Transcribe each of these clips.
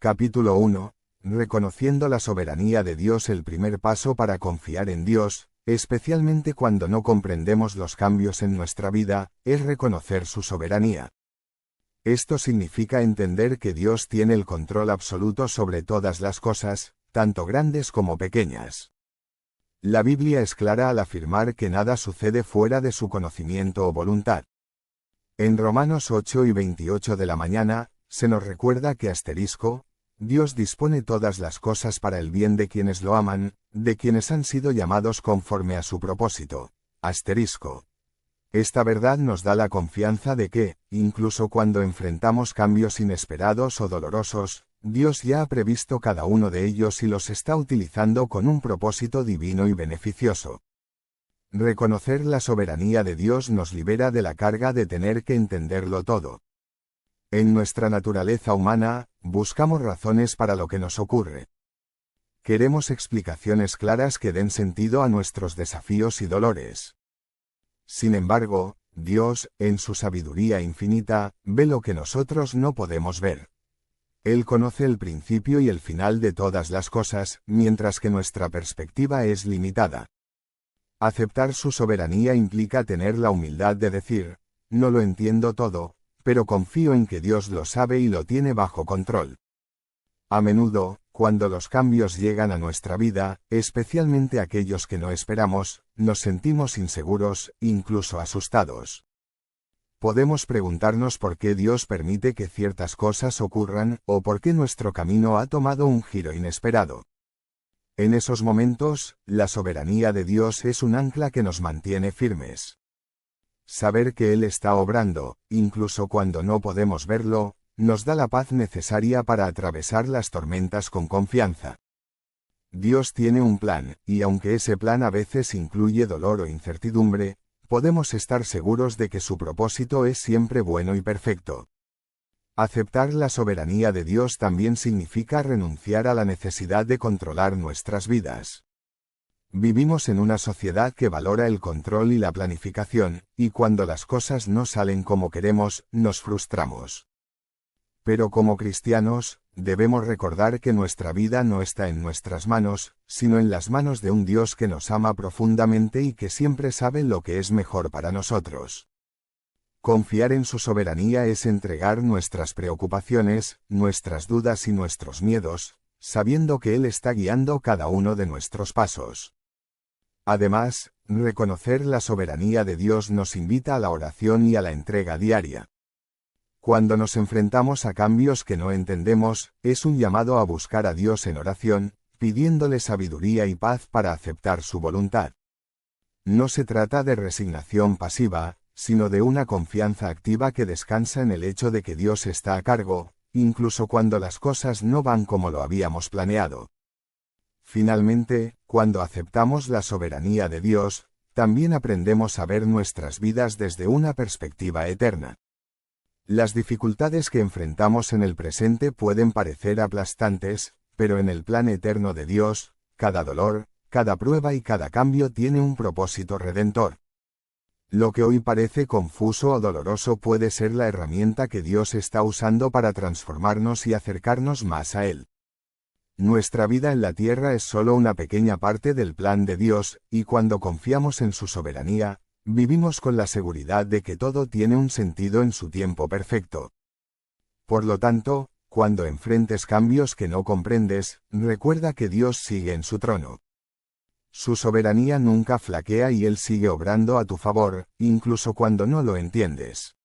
Capítulo 1. Reconociendo la soberanía de Dios. El primer paso para confiar en Dios, especialmente cuando no comprendemos los cambios en nuestra vida, es reconocer su soberanía. Esto significa entender que Dios tiene el control absoluto sobre todas las cosas, tanto grandes como pequeñas. La Biblia es clara al afirmar que nada sucede fuera de su conocimiento o voluntad. En Romanos 8:28 de la mañana, se nos recuerda que Dios dispone todas las cosas para el bien de quienes lo aman, de quienes han sido llamados conforme a su propósito. Esta verdad nos da la confianza de que, incluso cuando enfrentamos cambios inesperados o dolorosos, Dios ya ha previsto cada uno de ellos y los está utilizando con un propósito divino y beneficioso. Reconocer la soberanía de Dios nos libera de la carga de tener que entenderlo todo. En nuestra naturaleza humana, buscamos razones para lo que nos ocurre. Queremos explicaciones claras que den sentido a nuestros desafíos y dolores. Sin embargo, Dios, en su sabiduría infinita, ve lo que nosotros no podemos ver. Él conoce el principio y el final de todas las cosas, mientras que nuestra perspectiva es limitada. Aceptar su soberanía implica tener la humildad de decir, no lo entiendo todo, pero confío en que Dios lo sabe y lo tiene bajo control. A menudo, cuando los cambios llegan a nuestra vida, especialmente aquellos que no esperamos, nos sentimos inseguros, incluso asustados. Podemos preguntarnos por qué Dios permite que ciertas cosas ocurran, o por qué nuestro camino ha tomado un giro inesperado. En esos momentos, la soberanía de Dios es un ancla que nos mantiene firmes. Saber que Él está obrando, incluso cuando no podemos verlo, nos da la paz necesaria para atravesar las tormentas con confianza. Dios tiene un plan, y aunque ese plan a veces incluye dolor o incertidumbre, podemos estar seguros de que su propósito es siempre bueno y perfecto. Aceptar la soberanía de Dios también significa renunciar a la necesidad de controlar nuestras vidas. Vivimos en una sociedad que valora el control y la planificación, y cuando las cosas no salen como queremos, nos frustramos. Pero como cristianos, debemos recordar que nuestra vida no está en nuestras manos, sino en las manos de un Dios que nos ama profundamente y que siempre sabe lo que es mejor para nosotros. Confiar en su soberanía es entregar nuestras preocupaciones, nuestras dudas y nuestros miedos, sabiendo que Él está guiando cada uno de nuestros pasos. Además, reconocer la soberanía de Dios nos invita a la oración y a la entrega diaria. Cuando nos enfrentamos a cambios que no entendemos, es un llamado a buscar a Dios en oración, pidiéndole sabiduría y paz para aceptar su voluntad. No se trata de resignación pasiva, sino de una confianza activa que descansa en el hecho de que Dios está a cargo, incluso cuando las cosas no van como lo habíamos planeado. Finalmente, cuando aceptamos la soberanía de Dios, también aprendemos a ver nuestras vidas desde una perspectiva eterna. Las dificultades que enfrentamos en el presente pueden parecer aplastantes, pero en el plan eterno de Dios, cada dolor, cada prueba y cada cambio tiene un propósito redentor. Lo que hoy parece confuso o doloroso puede ser la herramienta que Dios está usando para transformarnos y acercarnos más a Él. Nuestra vida en la tierra es solo una pequeña parte del plan de Dios, y cuando confiamos en su soberanía, vivimos con la seguridad de que todo tiene un sentido en su tiempo perfecto. Por lo tanto, cuando enfrentes cambios que no comprendes, recuerda que Dios sigue en su trono. Su soberanía nunca flaquea y Él sigue obrando a tu favor, incluso cuando no lo entiendes.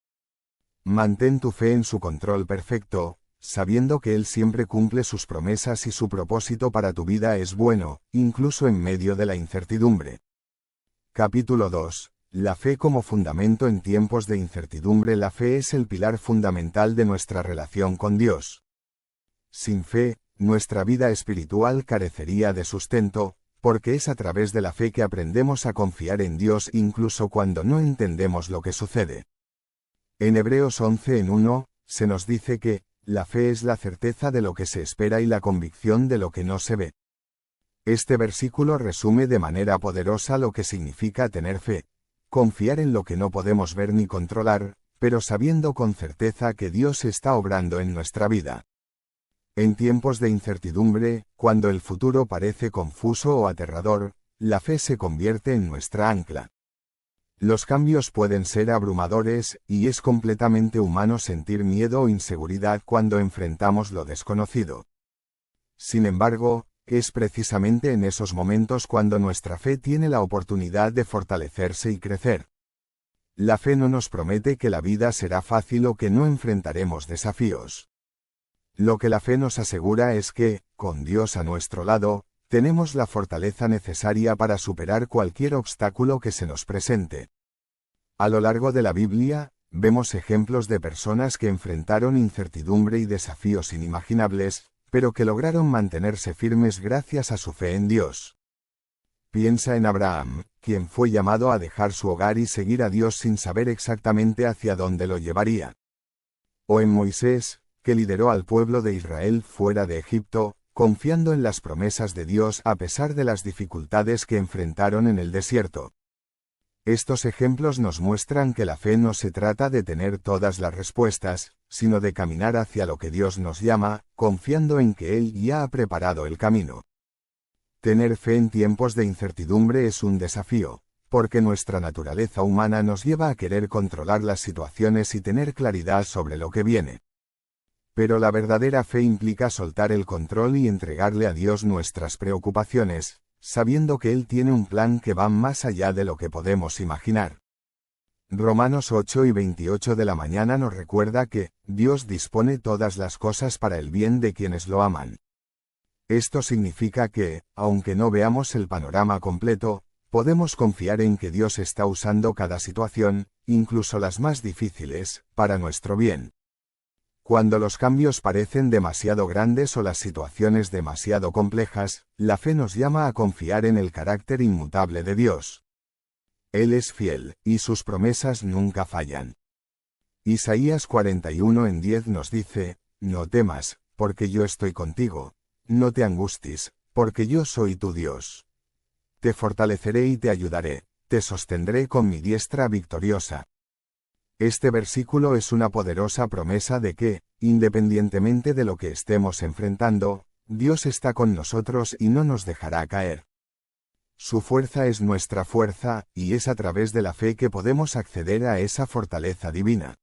Mantén tu fe en su control perfecto, sabiendo que Él siempre cumple sus promesas y su propósito para tu vida es bueno, incluso en medio de la incertidumbre. Capítulo 2. La fe como fundamento en tiempos de incertidumbre. La fe es el pilar fundamental de nuestra relación con Dios. Sin fe, nuestra vida espiritual carecería de sustento, porque es a través de la fe que aprendemos a confiar en Dios incluso cuando no entendemos lo que sucede. En Hebreos 11:1, se nos dice que, la fe es la certeza de lo que se espera y la convicción de lo que no se ve. Este versículo resume de manera poderosa lo que significa tener fe, confiar en lo que no podemos ver ni controlar, pero sabiendo con certeza que Dios está obrando en nuestra vida. En tiempos de incertidumbre, cuando el futuro parece confuso o aterrador, la fe se convierte en nuestra ancla. Los cambios pueden ser abrumadores, y es completamente humano sentir miedo o inseguridad cuando enfrentamos lo desconocido. Sin embargo, es precisamente en esos momentos cuando nuestra fe tiene la oportunidad de fortalecerse y crecer. La fe no nos promete que la vida será fácil o que no enfrentaremos desafíos. Lo que la fe nos asegura es que, con Dios a nuestro lado, tenemos la fortaleza necesaria para superar cualquier obstáculo que se nos presente. A lo largo de la Biblia, vemos ejemplos de personas que enfrentaron incertidumbre y desafíos inimaginables, pero que lograron mantenerse firmes gracias a su fe en Dios. Piensa en Abraham, quien fue llamado a dejar su hogar y seguir a Dios sin saber exactamente hacia dónde lo llevaría. O en Moisés, que lideró al pueblo de Israel fuera de Egipto, confiando en las promesas de Dios a pesar de las dificultades que enfrentaron en el desierto. Estos ejemplos nos muestran que la fe no se trata de tener todas las respuestas, sino de caminar hacia lo que Dios nos llama, confiando en que Él ya ha preparado el camino. Tener fe en tiempos de incertidumbre es un desafío, porque nuestra naturaleza humana nos lleva a querer controlar las situaciones y tener claridad sobre lo que viene. Pero la verdadera fe implica soltar el control y entregarle a Dios nuestras preocupaciones, sabiendo que Él tiene un plan que va más allá de lo que podemos imaginar. Romanos 8:28 de la mañana nos recuerda que Dios dispone todas las cosas para el bien de quienes lo aman. Esto significa que, aunque no veamos el panorama completo, podemos confiar en que Dios está usando cada situación, incluso las más difíciles, para nuestro bien. Cuando los cambios parecen demasiado grandes o las situaciones demasiado complejas, la fe nos llama a confiar en el carácter inmutable de Dios. Él es fiel, y sus promesas nunca fallan. Isaías 41:10 nos dice, «No temas, porque yo estoy contigo. No te angusties, porque yo soy tu Dios. Te fortaleceré y te ayudaré, te sostendré con mi diestra victoriosa». Este versículo es una poderosa promesa de que, independientemente de lo que estemos enfrentando, Dios está con nosotros y no nos dejará caer. Su fuerza es nuestra fuerza, y es a través de la fe que podemos acceder a esa fortaleza divina.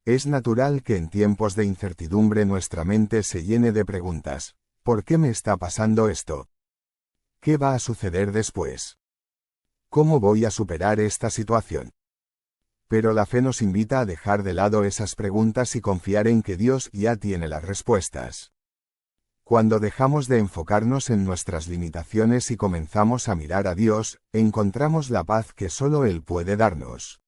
Es natural que en tiempos de incertidumbre nuestra mente se llene de preguntas. ¿Por qué me está pasando esto? ¿Qué va a suceder después? ¿Cómo voy a superar esta situación? Pero la fe nos invita a dejar de lado esas preguntas y confiar en que Dios ya tiene las respuestas. Cuando dejamos de enfocarnos en nuestras limitaciones y comenzamos a mirar a Dios, encontramos la paz que solo Él puede darnos.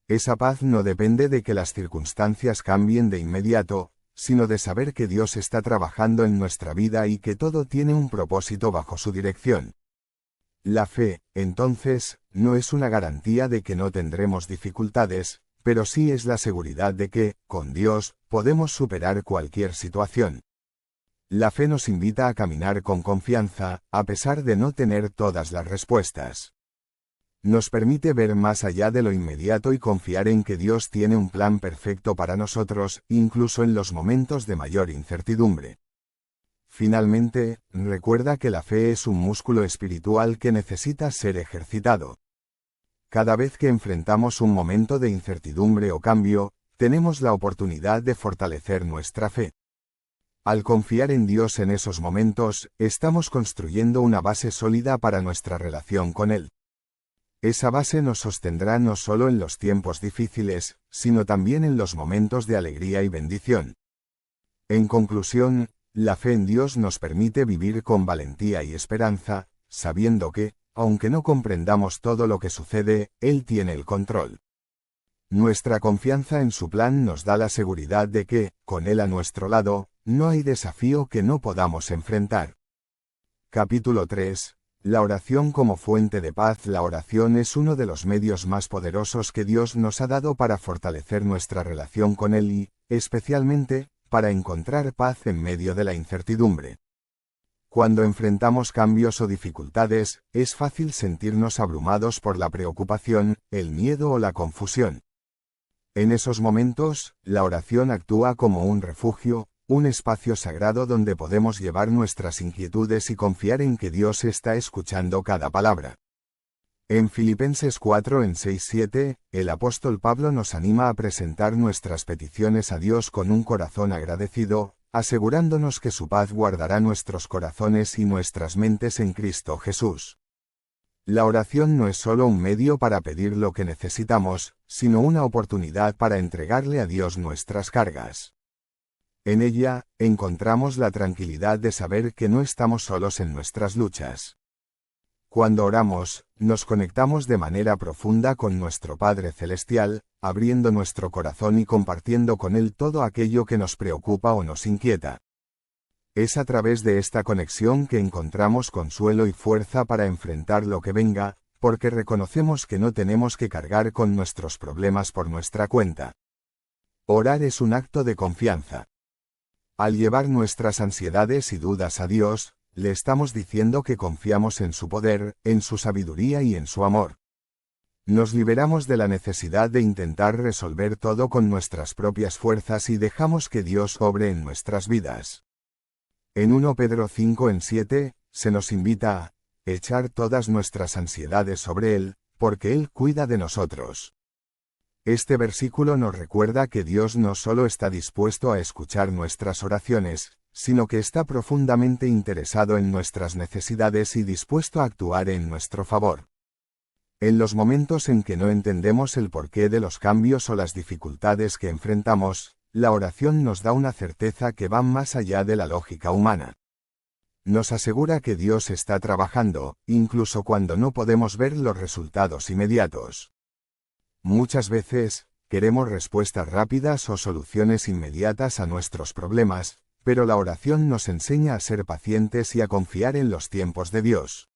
Esa paz no depende de que las circunstancias cambien de inmediato, sino de saber que Dios está trabajando en nuestra vida y que todo tiene un propósito bajo su dirección. La fe, entonces, no es una garantía de que no tendremos dificultades, pero sí es la seguridad de que, con Dios, podemos superar cualquier situación. La fe nos invita a caminar con confianza, a pesar de no tener todas las respuestas. Nos permite ver más allá de lo inmediato y confiar en que Dios tiene un plan perfecto para nosotros, incluso en los momentos de mayor incertidumbre. Finalmente, recuerda que la fe es un músculo espiritual que necesita ser ejercitado. Cada vez que enfrentamos un momento de incertidumbre o cambio, tenemos la oportunidad de fortalecer nuestra fe. Al confiar en Dios en esos momentos, estamos construyendo una base sólida para nuestra relación con Él. Esa base nos sostendrá no solo en los tiempos difíciles, sino también en los momentos de alegría y bendición. En conclusión, la fe en Dios nos permite vivir con valentía y esperanza, sabiendo que, aunque no comprendamos todo lo que sucede, Él tiene el control. Nuestra confianza en su plan nos da la seguridad de que, con Él a nuestro lado, no hay desafío que no podamos enfrentar. Capítulo 3. La oración como fuente de paz. La oración es uno de los medios más poderosos que Dios nos ha dado para fortalecer nuestra relación con Él y, especialmente, para encontrar paz en medio de la incertidumbre. Cuando enfrentamos cambios o dificultades, es fácil sentirnos abrumados por la preocupación, el miedo o la confusión. En esos momentos, la oración actúa como un refugio, un espacio sagrado donde podemos llevar nuestras inquietudes y confiar en que Dios está escuchando cada palabra. En Filipenses 4 en 6-7, el apóstol Pablo nos anima a presentar nuestras peticiones a Dios con un corazón agradecido, asegurándonos que su paz guardará nuestros corazones y nuestras mentes en Cristo Jesús. La oración no es solo un medio para pedir lo que necesitamos, sino una oportunidad para entregarle a Dios nuestras cargas. En ella, encontramos la tranquilidad de saber que no estamos solos en nuestras luchas. Cuando oramos, nos conectamos de manera profunda con nuestro Padre Celestial, abriendo nuestro corazón y compartiendo con Él todo aquello que nos preocupa o nos inquieta. Es a través de esta conexión que encontramos consuelo y fuerza para enfrentar lo que venga, porque reconocemos que no tenemos que cargar con nuestros problemas por nuestra cuenta. Orar es un acto de confianza. Al llevar nuestras ansiedades y dudas a Dios, le estamos diciendo que confiamos en su poder, en su sabiduría y en su amor. Nos liberamos de la necesidad de intentar resolver todo con nuestras propias fuerzas y dejamos que Dios obre en nuestras vidas. En 1 Pedro 5 en 7, se nos invita a echar todas nuestras ansiedades sobre Él, porque Él cuida de nosotros. Este versículo nos recuerda que Dios no solo está dispuesto a escuchar nuestras oraciones, sino que está profundamente interesado en nuestras necesidades y dispuesto a actuar en nuestro favor. En los momentos en que no entendemos el porqué de los cambios o las dificultades que enfrentamos, la oración nos da una certeza que va más allá de la lógica humana. Nos asegura que Dios está trabajando, incluso cuando no podemos ver los resultados inmediatos. Muchas veces, queremos respuestas rápidas o soluciones inmediatas a nuestros problemas, pero la oración nos enseña a ser pacientes y a confiar en los tiempos de Dios.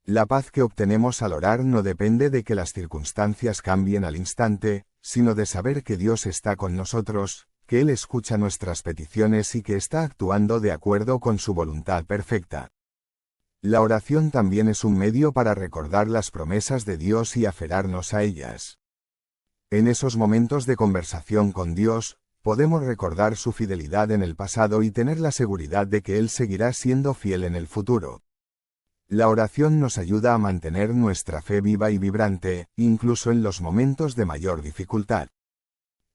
La paz que obtenemos al orar no depende de que las circunstancias cambien al instante, sino de saber que Dios está con nosotros, que Él escucha nuestras peticiones y que está actuando de acuerdo con su voluntad perfecta. La oración también es un medio para recordar las promesas de Dios y aferrarnos a ellas. En esos momentos de conversación con Dios, podemos recordar su fidelidad en el pasado y tener la seguridad de que Él seguirá siendo fiel en el futuro. La oración nos ayuda a mantener nuestra fe viva y vibrante, incluso en los momentos de mayor dificultad.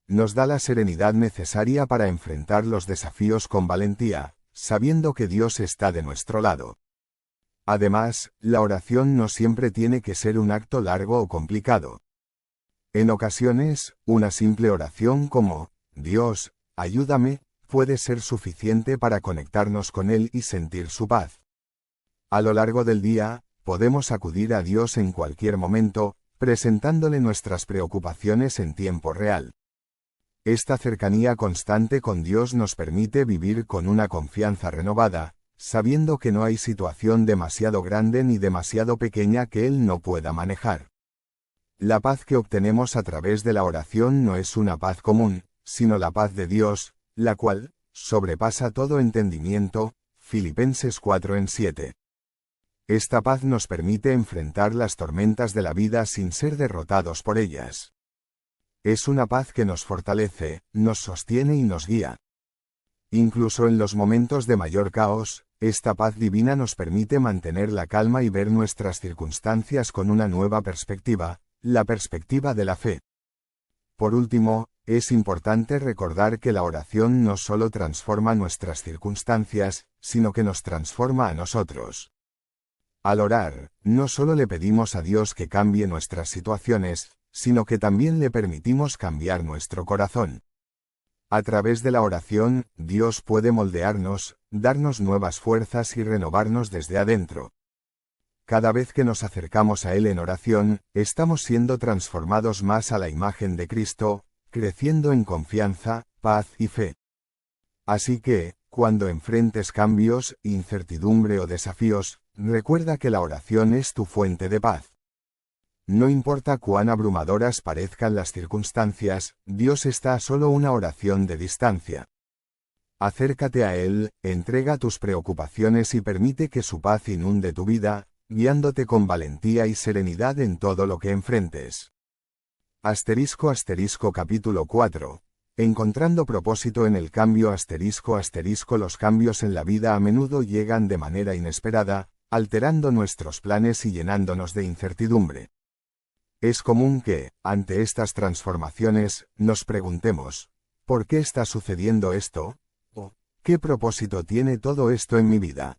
Nos da la serenidad necesaria para enfrentar los desafíos con valentía, sabiendo que Dios está de nuestro lado. Además, la oración no siempre tiene que ser un acto largo o complicado. En ocasiones, una simple oración como, Dios, ayúdame, puede ser suficiente para conectarnos con Él y sentir su paz. A lo largo del día, podemos acudir a Dios en cualquier momento, presentándole nuestras preocupaciones en tiempo real. Esta cercanía constante con Dios nos permite vivir con una confianza renovada, sabiendo que no hay situación demasiado grande ni demasiado pequeña que Él no pueda manejar. La paz que obtenemos a través de la oración no es una paz común, sino la paz de Dios, la cual sobrepasa todo entendimiento. Filipenses 4 en 7. Esta paz nos permite enfrentar las tormentas de la vida sin ser derrotados por ellas. Es una paz que nos fortalece, nos sostiene y nos guía. Incluso en los momentos de mayor caos, esta paz divina nos permite mantener la calma y ver nuestras circunstancias con una nueva perspectiva, la perspectiva de la fe. Por último, es importante recordar que la oración no solo transforma nuestras circunstancias, sino que nos transforma a nosotros. Al orar, no solo le pedimos a Dios que cambie nuestras situaciones, sino que también le permitimos cambiar nuestro corazón. A través de la oración, Dios puede moldearnos, darnos nuevas fuerzas y renovarnos desde adentro. Cada vez que nos acercamos a Él en oración, estamos siendo transformados más a la imagen de Cristo, creciendo en confianza, paz y fe. Así que, cuando enfrentes cambios, incertidumbre o desafíos, recuerda que la oración es tu fuente de paz. No importa cuán abrumadoras parezcan las circunstancias, Dios está a solo una oración de distancia. Acércate a Él, entrega tus preocupaciones y permite que su paz inunde tu vida, guiándote con valentía y serenidad en todo lo que enfrentes. **Capítulo 4. Encontrando propósito en el cambio asterisco. Los cambios en la vida a menudo llegan de manera inesperada, alterando nuestros planes y llenándonos de incertidumbre. Es común que, ante estas transformaciones, nos preguntemos, ¿por qué está sucediendo esto? ¿O qué propósito tiene todo esto en mi vida?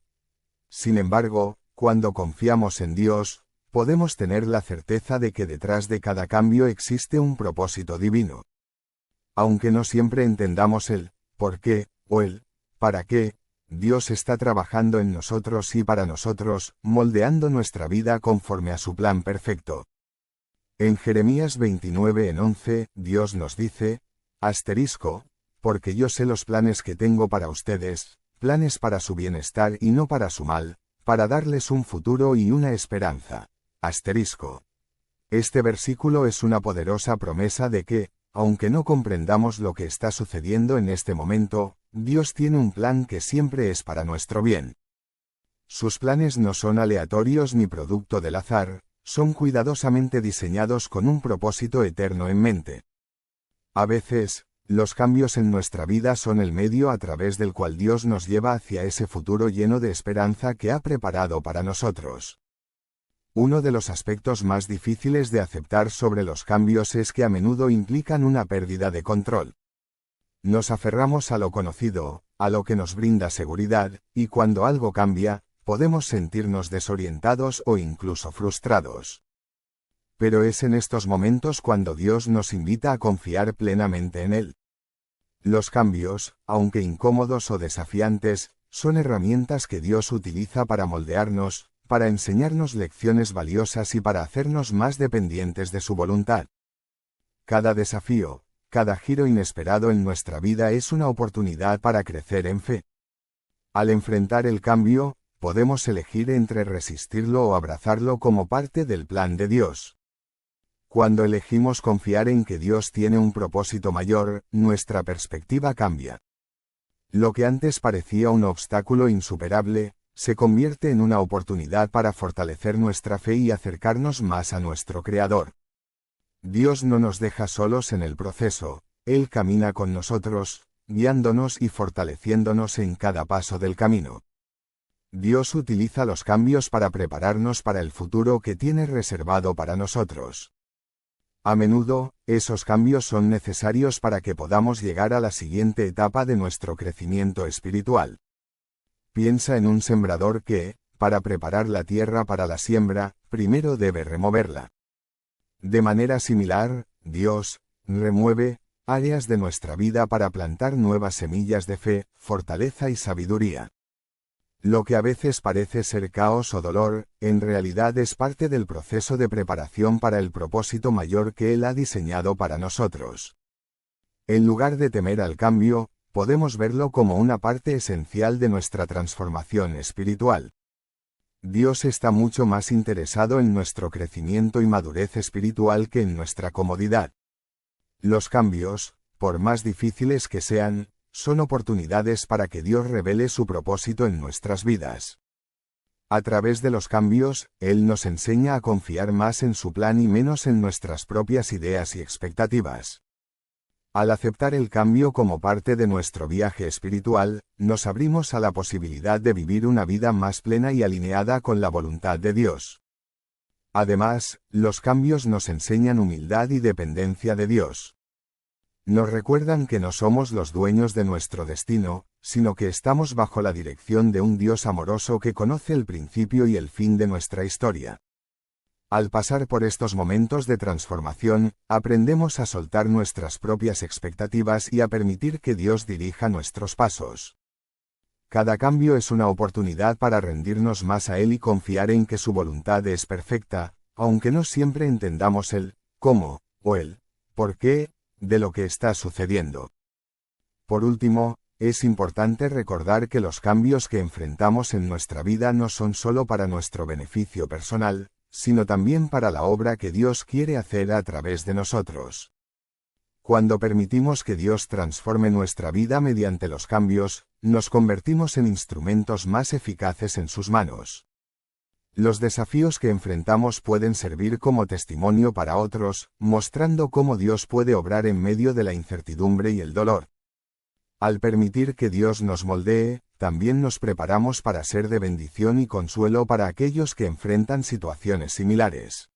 Sin embargo, cuando confiamos en Dios, podemos tener la certeza de que detrás de cada cambio existe un propósito divino. Aunque no siempre entendamos el por qué o el para qué, Dios está trabajando en nosotros y para nosotros, moldeando nuestra vida conforme a su plan perfecto. En Jeremías 29:11, Dios nos dice, porque yo sé los planes que tengo para ustedes, planes para su bienestar y no para su mal, para darles un futuro y una esperanza. Este versículo es una poderosa promesa de que, aunque no comprendamos lo que está sucediendo en este momento, Dios tiene un plan que siempre es para nuestro bien. Sus planes no son aleatorios ni producto del azar, son cuidadosamente diseñados con un propósito eterno en mente. A veces, los cambios en nuestra vida son el medio a través del cual Dios nos lleva hacia ese futuro lleno de esperanza que ha preparado para nosotros. Uno de los aspectos más difíciles de aceptar sobre los cambios es que a menudo implican una pérdida de control. Nos aferramos a lo conocido, a lo que nos brinda seguridad, y cuando algo cambia, podemos sentirnos desorientados o incluso frustrados. Pero es en estos momentos cuando Dios nos invita a confiar plenamente en Él. Los cambios, aunque incómodos o desafiantes, son herramientas que Dios utiliza para moldearnos, para enseñarnos lecciones valiosas y para hacernos más dependientes de su voluntad. Cada desafío, cada giro inesperado en nuestra vida es una oportunidad para crecer en fe. Al enfrentar el cambio, podemos elegir entre resistirlo o abrazarlo como parte del plan de Dios. Cuando elegimos confiar en que Dios tiene un propósito mayor, nuestra perspectiva cambia. Lo que antes parecía un obstáculo insuperable, se convierte en una oportunidad para fortalecer nuestra fe y acercarnos más a nuestro Creador. Dios no nos deja solos en el proceso, Él camina con nosotros, guiándonos y fortaleciéndonos en cada paso del camino. Dios utiliza los cambios para prepararnos para el futuro que tiene reservado para nosotros. A menudo, esos cambios son necesarios para que podamos llegar a la siguiente etapa de nuestro crecimiento espiritual. Piensa en un sembrador que, para preparar la tierra para la siembra, primero debe removerla. De manera similar, Dios remueve áreas de nuestra vida para plantar nuevas semillas de fe, fortaleza y sabiduría. Lo que a veces parece ser caos o dolor, en realidad es parte del proceso de preparación para el propósito mayor que Él ha diseñado para nosotros. En lugar de temer al cambio, podemos verlo como una parte esencial de nuestra transformación espiritual. Dios está mucho más interesado en nuestro crecimiento y madurez espiritual que en nuestra comodidad. Los cambios, por más difíciles que sean, son oportunidades para que Dios revele su propósito en nuestras vidas. A través de los cambios, Él nos enseña a confiar más en su plan y menos en nuestras propias ideas y expectativas. Al aceptar el cambio como parte de nuestro viaje espiritual, nos abrimos a la posibilidad de vivir una vida más plena y alineada con la voluntad de Dios. Además, los cambios nos enseñan humildad y dependencia de Dios. Nos recuerdan que no somos los dueños de nuestro destino, sino que estamos bajo la dirección de un Dios amoroso que conoce el principio y el fin de nuestra historia. Al pasar por estos momentos de transformación, aprendemos a soltar nuestras propias expectativas y a permitir que Dios dirija nuestros pasos. Cada cambio es una oportunidad para rendirnos más a Él y confiar en que su voluntad es perfecta, aunque no siempre entendamos el cómo o el por qué de lo que está sucediendo. Por último, es importante recordar que los cambios que enfrentamos en nuestra vida no son solo para nuestro beneficio personal, sino también para la obra que Dios quiere hacer a través de nosotros. Cuando permitimos que Dios transforme nuestra vida mediante los cambios, nos convertimos en instrumentos más eficaces en sus manos. Los desafíos que enfrentamos pueden servir como testimonio para otros, mostrando cómo Dios puede obrar en medio de la incertidumbre y el dolor. Al permitir que Dios nos moldee, también nos preparamos para ser de bendición y consuelo para aquellos que enfrentan situaciones similares.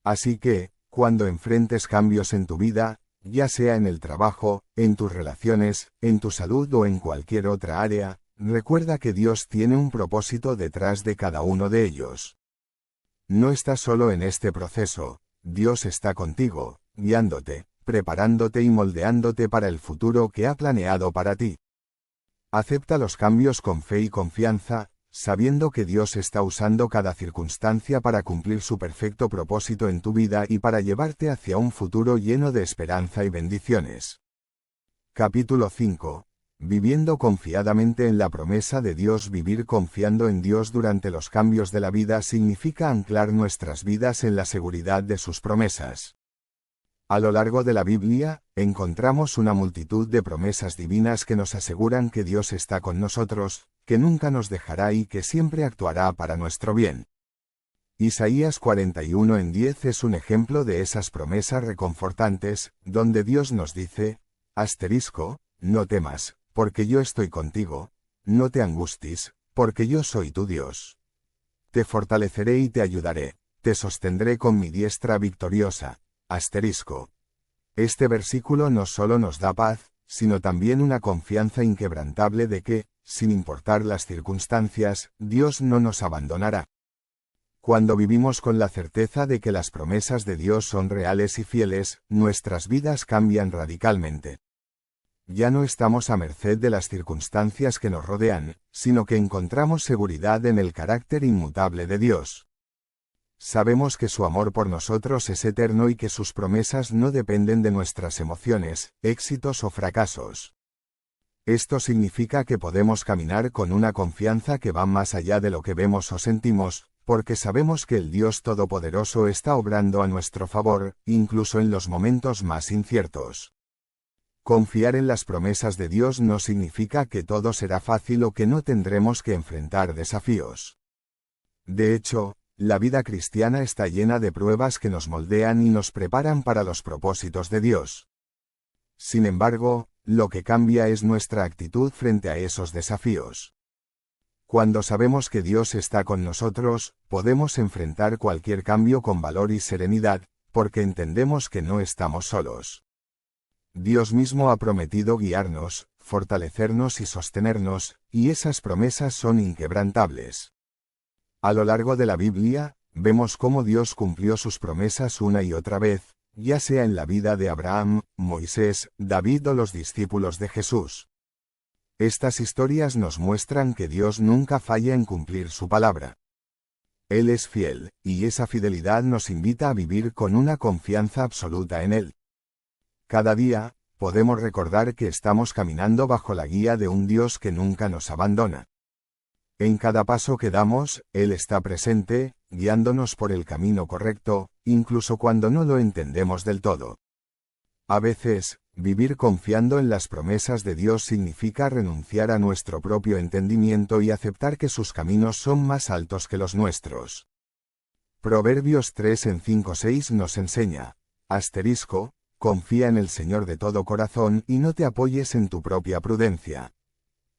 Así que, cuando enfrentes cambios en tu vida, ya sea en el trabajo, en tus relaciones, en tu salud o en cualquier otra área, recuerda que Dios tiene un propósito detrás de cada uno de ellos. No estás solo en este proceso, Dios está contigo, guiándote, preparándote y moldeándote para el futuro que ha planeado para ti. Acepta los cambios con fe y confianza, sabiendo que Dios está usando cada circunstancia para cumplir su perfecto propósito en tu vida y para llevarte hacia un futuro lleno de esperanza y bendiciones. Capítulo 5. Viviendo confiadamente en la promesa de Dios. Vivir confiando en Dios durante los cambios de la vida significa anclar nuestras vidas en la seguridad de sus promesas. A lo largo de la Biblia, encontramos una multitud de promesas divinas que nos aseguran que Dios está con nosotros, que nunca nos dejará y que siempre actuará para nuestro bien. Isaías 41:10 es un ejemplo de esas promesas reconfortantes, donde Dios nos dice, no temas, porque yo estoy contigo, no te angusties, porque yo soy tu Dios. Te fortaleceré y te ayudaré, te sostendré con mi diestra victoriosa. Este versículo no solo nos da paz, sino también una confianza inquebrantable de que, sin importar las circunstancias, Dios no nos abandonará. Cuando vivimos con la certeza de que las promesas de Dios son reales y fieles, nuestras vidas cambian radicalmente. Ya no estamos a merced de las circunstancias que nos rodean, sino que encontramos seguridad en el carácter inmutable de Dios. Sabemos que su amor por nosotros es eterno y que sus promesas no dependen de nuestras emociones, éxitos o fracasos. Esto significa que podemos caminar con una confianza que va más allá de lo que vemos o sentimos, porque sabemos que el Dios Todopoderoso está obrando a nuestro favor, incluso en los momentos más inciertos. Confiar en las promesas de Dios no significa que todo será fácil o que no tendremos que enfrentar desafíos. De hecho, la vida cristiana está llena de pruebas que nos moldean y nos preparan para los propósitos de Dios. Sin embargo, lo que cambia es nuestra actitud frente a esos desafíos. Cuando sabemos que Dios está con nosotros, podemos enfrentar cualquier cambio con valor y serenidad, porque entendemos que no estamos solos. Dios mismo ha prometido guiarnos, fortalecernos y sostenernos, y esas promesas son inquebrantables. A lo largo de la Biblia, vemos cómo Dios cumplió sus promesas una y otra vez, ya sea en la vida de Abraham, Moisés, David o los discípulos de Jesús. Estas historias nos muestran que Dios nunca falla en cumplir su palabra. Él es fiel, y esa fidelidad nos invita a vivir con una confianza absoluta en Él. Cada día, podemos recordar que estamos caminando bajo la guía de un Dios que nunca nos abandona. En cada paso que damos, Él está presente, guiándonos por el camino correcto, incluso cuando no lo entendemos del todo. A veces, vivir confiando en las promesas de Dios significa renunciar a nuestro propio entendimiento y aceptar que sus caminos son más altos que los nuestros. Proverbios 3:5-6 nos enseña, confía en el Señor de todo corazón y no te apoyes en tu propia prudencia.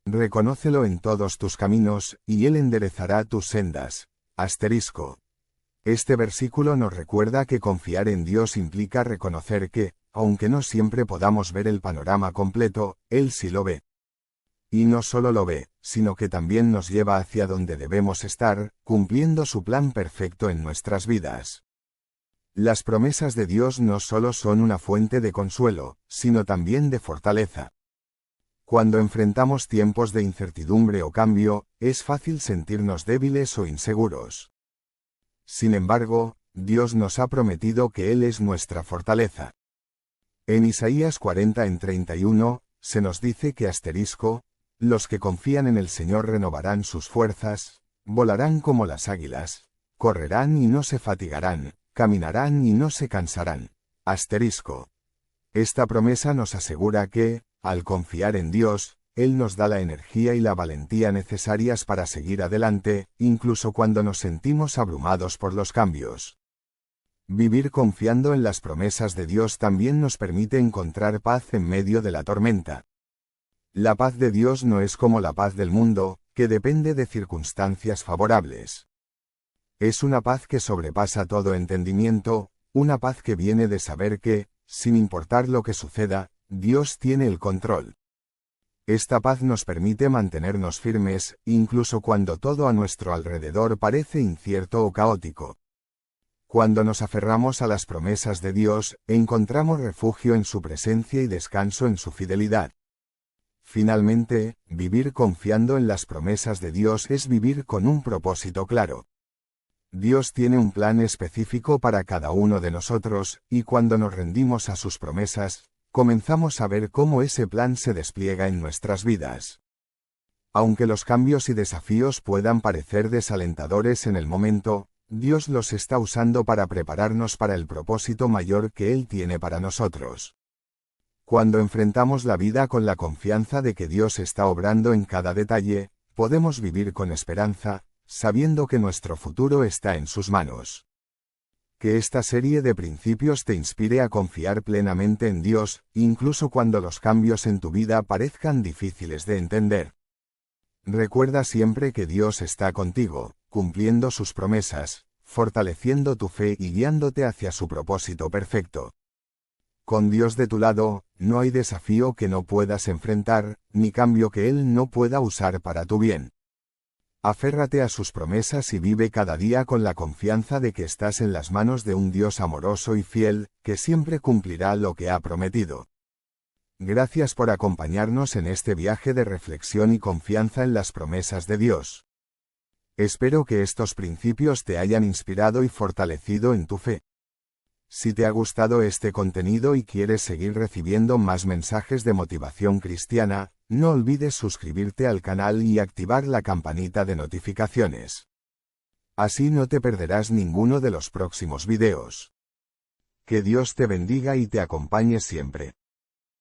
Reconócelo en todos tus caminos, y Él enderezará tus sendas. Este versículo nos recuerda que confiar en Dios implica reconocer que, aunque no siempre podamos ver el panorama completo, Él sí lo ve. Y no solo lo ve, sino que también nos lleva hacia donde debemos estar, cumpliendo su plan perfecto en nuestras vidas. Las promesas de Dios no solo son una fuente de consuelo, sino también de fortaleza. Cuando enfrentamos tiempos de incertidumbre o cambio, es fácil sentirnos débiles o inseguros. Sin embargo, Dios nos ha prometido que Él es nuestra fortaleza. En Isaías 40:31, se nos dice que los que confían en el Señor renovarán sus fuerzas, volarán como las águilas, correrán y no se fatigarán, caminarán y no se cansarán. Esta promesa nos asegura que, al confiar en Dios, Él nos da la energía y la valentía necesarias para seguir adelante, incluso cuando nos sentimos abrumados por los cambios. Vivir confiando en las promesas de Dios también nos permite encontrar paz en medio de la tormenta. La paz de Dios no es como la paz del mundo, que depende de circunstancias favorables. Es una paz que sobrepasa todo entendimiento, una paz que viene de saber que, sin importar lo que suceda, Dios tiene el control. Esta paz nos permite mantenernos firmes, incluso cuando todo a nuestro alrededor parece incierto o caótico. Cuando nos aferramos a las promesas de Dios, encontramos refugio en su presencia y descanso en su fidelidad. Finalmente, vivir confiando en las promesas de Dios es vivir con un propósito claro. Dios tiene un plan específico para cada uno de nosotros, y cuando nos rendimos a sus promesas, comenzamos a ver cómo ese plan se despliega en nuestras vidas. Aunque los cambios y desafíos puedan parecer desalentadores en el momento, Dios los está usando para prepararnos para el propósito mayor que Él tiene para nosotros. Cuando enfrentamos la vida con la confianza de que Dios está obrando en cada detalle, podemos vivir con esperanza, sabiendo que nuestro futuro está en sus manos. Que esta serie de principios te inspire a confiar plenamente en Dios, incluso cuando los cambios en tu vida parezcan difíciles de entender. Recuerda siempre que Dios está contigo, cumpliendo sus promesas, fortaleciendo tu fe y guiándote hacia su propósito perfecto. Con Dios de tu lado, no hay desafío que no puedas enfrentar, ni cambio que Él no pueda usar para tu bien. Aférrate a sus promesas y vive cada día con la confianza de que estás en las manos de un Dios amoroso y fiel, que siempre cumplirá lo que ha prometido. Gracias por acompañarnos en este viaje de reflexión y confianza en las promesas de Dios. Espero que estos principios te hayan inspirado y fortalecido en tu fe. Si te ha gustado este contenido y quieres seguir recibiendo más mensajes de motivación cristiana, no olvides suscribirte al canal y activar la campanita de notificaciones. Así no te perderás ninguno de los próximos videos. Que Dios te bendiga y te acompañe siempre.